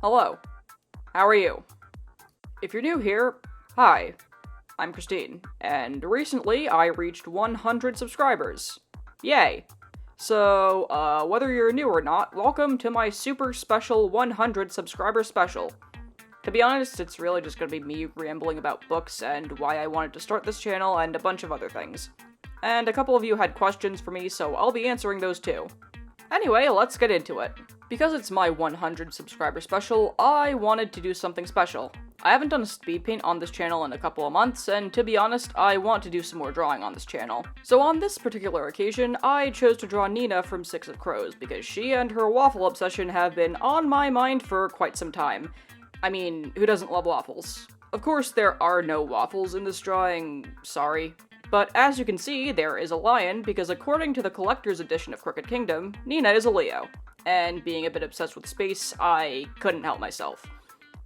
Hello. How are you? If you're new here, hi. I'm Christine, and recently I reached 100 subscribers. Yay! So, whether you're new or not, welcome to my super special 100 subscriber special. To be honest, it's really just gonna be me rambling about books and why I wanted to start this channel and a bunch of other things. And a couple of you had questions for me, so I'll be answering those too. Anyway, let's get into it. Because it's my 100 subscriber special, I wanted to do something special. I haven't done a speed paint on this channel in a couple of months, and to be honest, I want to do some more drawing on this channel. So on this particular occasion, I chose to draw Nina from Six of Crows, because she and her waffle obsession have been on my mind for quite some time. I mean, who doesn't love waffles? Of course, there are no waffles in this drawing, sorry. But as you can see, there is a lion, because according to the collector's edition of Crooked Kingdom, Nina is a Leo. And being a bit obsessed with space, I couldn't help myself.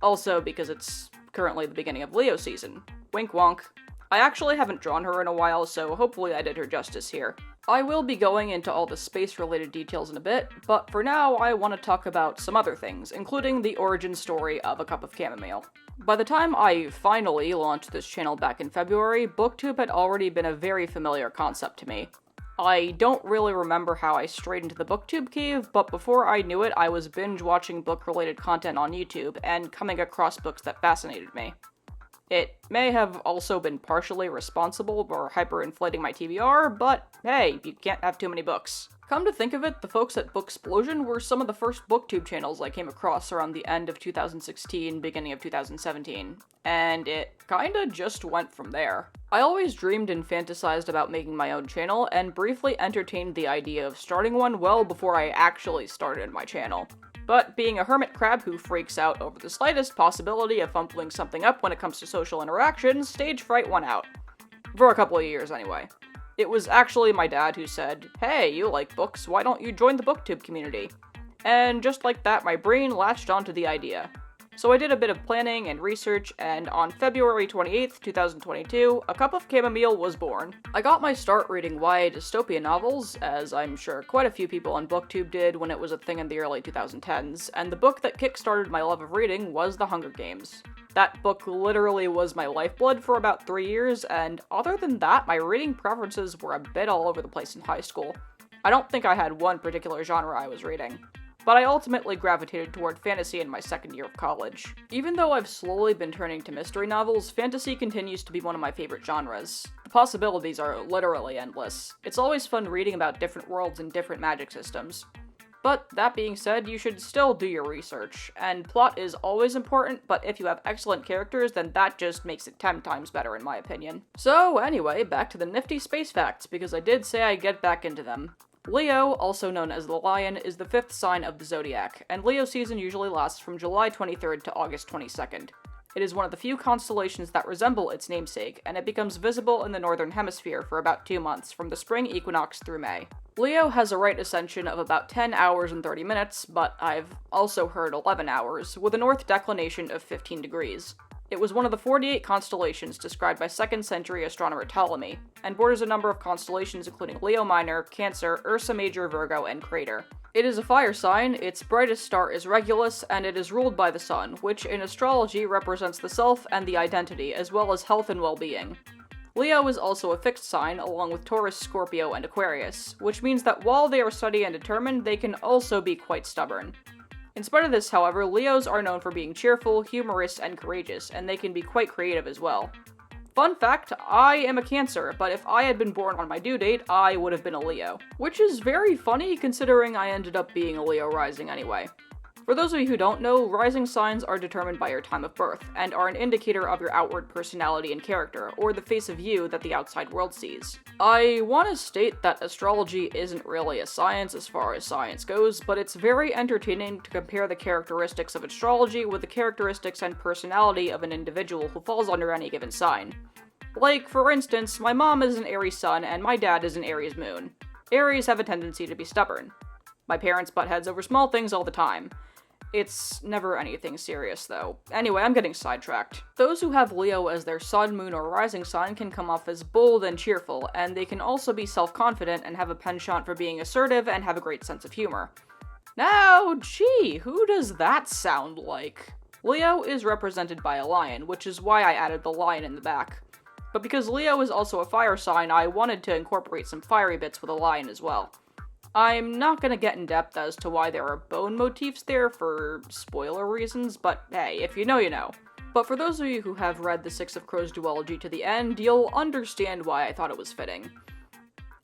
Also, because it's currently the beginning of Leo season. Wink wonk. I actually haven't drawn her in a while, so hopefully I did her justice here. I will be going into all the space-related details in a bit, but for now I want to talk about some other things, including the origin story of A Cup of Chamomile. By the time I finally launched this channel back in February, BookTube had already been a very familiar concept to me. I don't really remember how I strayed into the BookTube cave, but before I knew it, I was binge-watching book-related content on YouTube and coming across books that fascinated me. It may have also been partially responsible for hyperinflating my TBR, but hey, you can't have too many books. Come to think of it, the folks at Booksplosion were some of the first booktube channels I came across around the end of 2016, beginning of 2017, and it kinda just went from there. I always dreamed and fantasized about making my own channel, and briefly entertained the idea of starting one well before I actually started my channel. But being a hermit crab who freaks out over the slightest possibility of fumbling something up when it comes to social interactions, stage fright won out. For a couple of years, anyway. It was actually my dad who said, "Hey, you like books, why don't you join the BookTube community?" And just like that, my brain latched onto the idea. So I did a bit of planning and research, and on February 28th, 2022, A Cup of Chamomile was born. I got my start reading YA dystopian novels, as I'm sure quite a few people on BookTube did when it was a thing in the early 2010s, and the book that kickstarted my love of reading was The Hunger Games. That book literally was my lifeblood for about 3 years, and other than that, my reading preferences were a bit all over the place in high school. I don't think I had one particular genre I was reading. But I ultimately gravitated toward fantasy in my second year of college. Even though I've slowly been turning to mystery novels, fantasy continues to be one of my favorite genres. The possibilities are literally endless. It's always fun reading about different worlds and different magic systems. But that being said, you should still do your research, and plot is always important, but if you have excellent characters, then that just makes it 10 times better in my opinion. So anyway, back to the nifty space facts, because I did say I'd get back into them. Leo, also known as the Lion, is the 5th sign of the zodiac, and Leo season usually lasts from July 23rd to August 22nd. It is one of the few constellations that resemble its namesake, and it becomes visible in the northern hemisphere for about 2 months, from the spring equinox through May. Leo has a right ascension of about 10 hours and 30 minutes, but I've also heard 11 hours, with a north declination of 15 degrees. It was one of the 48 constellations described by 2nd century astronomer Ptolemy, and borders a number of constellations including Leo Minor, Cancer, Ursa Major, Virgo, and Crater. It is a fire sign, its brightest star is Regulus, and it is ruled by the sun, which in astrology represents the self and the identity, as well as health and well-being. Leo is also a fixed sign, along with Taurus, Scorpio, and Aquarius, which means that while they are steady and determined, they can also be quite stubborn. In spite of this, however, Leos are known for being cheerful, humorous, and courageous, and they can be quite creative as well. Fun fact, I am a Cancer, but if I had been born on my due date, I would have been a Leo. Which is very funny considering I ended up being a Leo rising anyway. For those of you who don't know, rising signs are determined by your time of birth, and are an indicator of your outward personality and character, or the face of you that the outside world sees. I want to state that astrology isn't really a science as far as science goes, but it's very entertaining to compare the characteristics of astrology with the characteristics and personality of an individual who falls under any given sign. Like, for instance, my mom is an Aries sun and my dad is an Aries moon. Aries have a tendency to be stubborn. My parents butt heads over small things all the time. It's never anything serious, though. Anyway, I'm getting sidetracked. Those who have Leo as their sun, moon, or rising sign can come off as bold and cheerful, and they can also be self-confident and have a penchant for being assertive and have a great sense of humor. Now, gee, who does that sound like? Leo is represented by a lion, which is why I added the lion in the back. But because Leo is also a fire sign, I wanted to incorporate some fiery bits with a lion as well. I'm not gonna get in depth as to why there are bone motifs there for spoiler reasons, but hey, if you know, you know. But for those of you who have read the Six of Crows duology to the end, you'll understand why I thought it was fitting.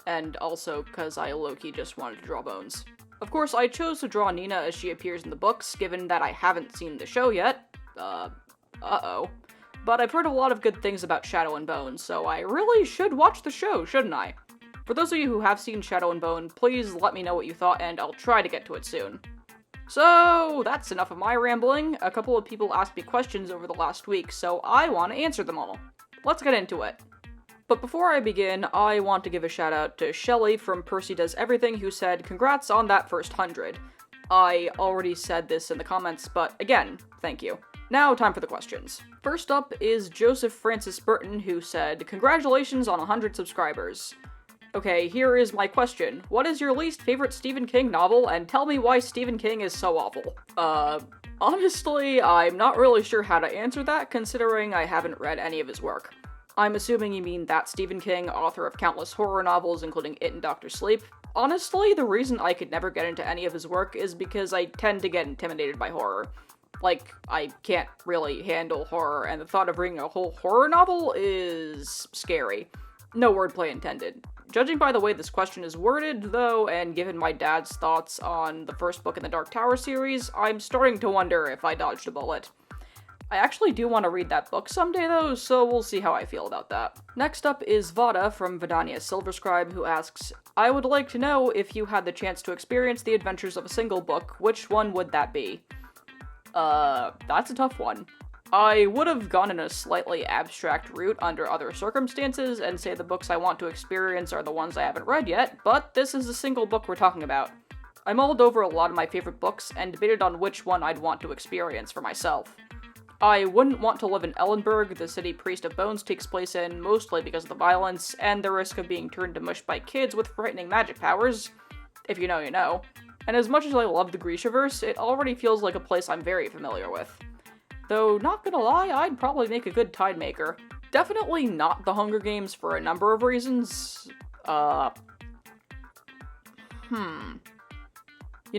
And also, because I low-key just wanted to draw bones. Of course, I chose to draw Nina as she appears in the books, given that I haven't seen the show yet. Uh-oh. But I've heard a lot of good things about Shadow and Bone, so I really should watch the show, shouldn't I? For those of you who have seen Shadow and Bone, please let me know what you thought, and I'll try to get to it soon. So, that's enough of my rambling. A couple of people asked me questions over the last week, so I want to answer them all. Let's get into it. But before I begin, I want to give a shout out to Shelly from Percy Does Everything, who said, "Congrats on that first 100. I already said this in the comments, but again, thank you. Now, time for the questions. First up is Joseph Francis Burton, who said, "Congratulations on 100 subscribers. Okay, here is my question. What is your least favorite Stephen King novel, and tell me why Stephen King is so awful?" Honestly, I'm not really sure how to answer that, considering I haven't read any of his work. I'm assuming you mean that Stephen King, author of countless horror novels, including It and Dr. Sleep. Honestly, the reason I could never get into any of his work is because I tend to get intimidated by horror. Like, I can't really handle horror, and the thought of reading a whole horror novel is scary. No wordplay intended. Judging by the way this question is worded, though, and given my dad's thoughts on the first book in the Dark Tower series, I'm starting to wonder if I dodged a bullet. I actually do want to read that book someday, though, so we'll see how I feel about that. Next up is Vada from Vidania Silverscribe, who asks, "I would like to know if you had the chance to experience the adventures of a single book, which one would that be?" That's a tough one. I would have gone in a slightly abstract route under other circumstances and say the books I want to experience are the ones I haven't read yet, but this is a single book we're talking about. I mulled over a lot of my favorite books and debated on which one I'd want to experience for myself. I wouldn't want to live in Ellenberg, the city Priest of Bones takes place in, mostly because of the violence and the risk of being turned to mush by kids with frightening magic powers. If you know, you know. And as much as I love the Grishaverse, it already feels like a place I'm very familiar with. Though, not gonna lie, I'd probably make a good tide maker. Definitely not the Hunger Games for a number of reasons. You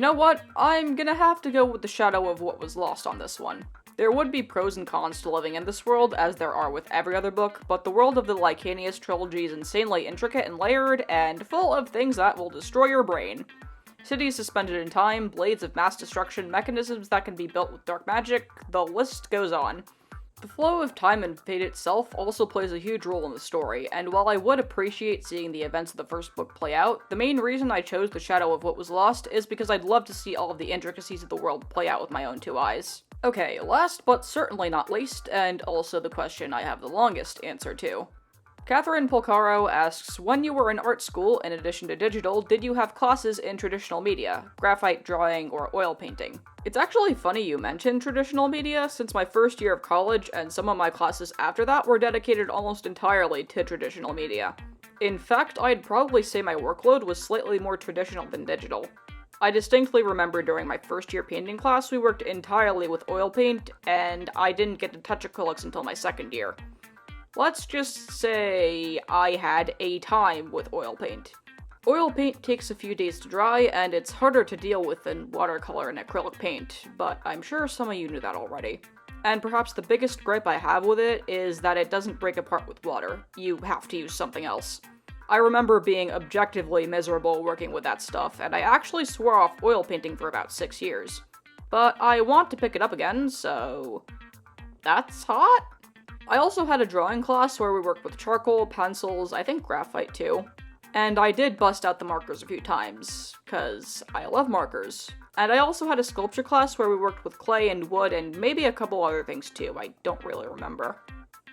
know what? I'm gonna have to go with the Shadow of What Was Lost on this one. There would be pros and cons to living in this world, as there are with every other book, but the world of the Lycanius trilogy is insanely intricate and layered, and full of things that will destroy your brain. Cities suspended in time, blades of mass destruction, mechanisms that can be built with dark magic, the list goes on. The flow of time and fate itself also plays a huge role in the story, and while I would appreciate seeing the events of the first book play out, the main reason I chose The Shadow of What Was Lost is because I'd love to see all of the intricacies of the world play out with my own two eyes. Okay, last but certainly not least, and also the question I have the longest answer to. Catherine Polcaro asks, "When you were in art school, in addition to digital, did you have classes in traditional media, graphite, drawing, or oil painting?" It's actually funny you mentioned traditional media, since my first year of college and some of my classes after that were dedicated almost entirely to traditional media. In fact, I'd probably say my workload was slightly more traditional than digital. I distinctly remember during my first year painting class, we worked entirely with oil paint, and I didn't get to touch acrylics until my second year. Let's just say I had a time with oil paint. Oil paint takes a few days to dry, and it's harder to deal with than watercolor and acrylic paint, but I'm sure some of you knew that already. And perhaps the biggest gripe I have with it is that it doesn't break apart with water. You have to use something else. I remember being objectively miserable working with that stuff, and I actually swore off oil painting for about 6 years. But I want to pick it up again, so that's hot? I also had a drawing class where we worked with charcoal, pencils, I think graphite too. And I did bust out the markers a few times, 'cause I love markers. And I also had a sculpture class where we worked with clay and wood and maybe a couple other things too, I don't really remember.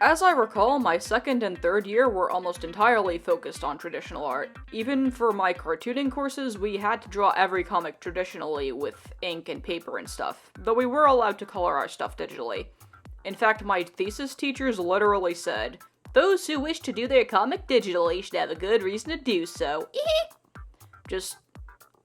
As I recall, my second and third year were almost entirely focused on traditional art. Even for my cartooning courses, we had to draw every comic traditionally with ink and paper and stuff, though we were allowed to color our stuff digitally. In fact, my thesis teachers literally said, "Those who wish to do their comic digitally should have a good reason to do so." Just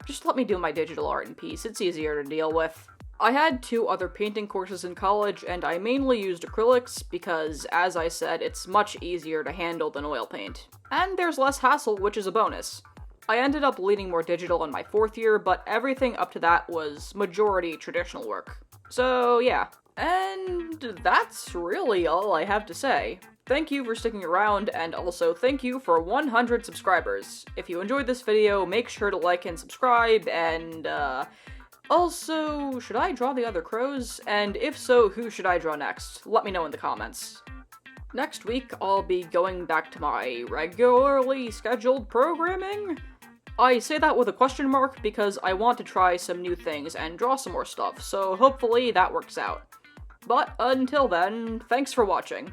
Just let me do my digital art in peace, it's easier to deal with. I had 2 other painting courses in college, and I mainly used acrylics because, as I said, it's much easier to handle than oil paint. And there's less hassle, which is a bonus. I ended up leaning more digital in my 4th year, but everything up to that was majority traditional work. So yeah. And that's really all I have to say. Thank you for sticking around, and also thank you for 100 subscribers. If you enjoyed this video, make sure to like and subscribe, and also, should I draw the other crows? And if so, who should I draw next? Let me know in the comments. Next week, I'll be going back to my regularly scheduled programming. I say that with a question mark because I want to try some new things and draw some more stuff, so hopefully that works out. But until then, thanks for watching.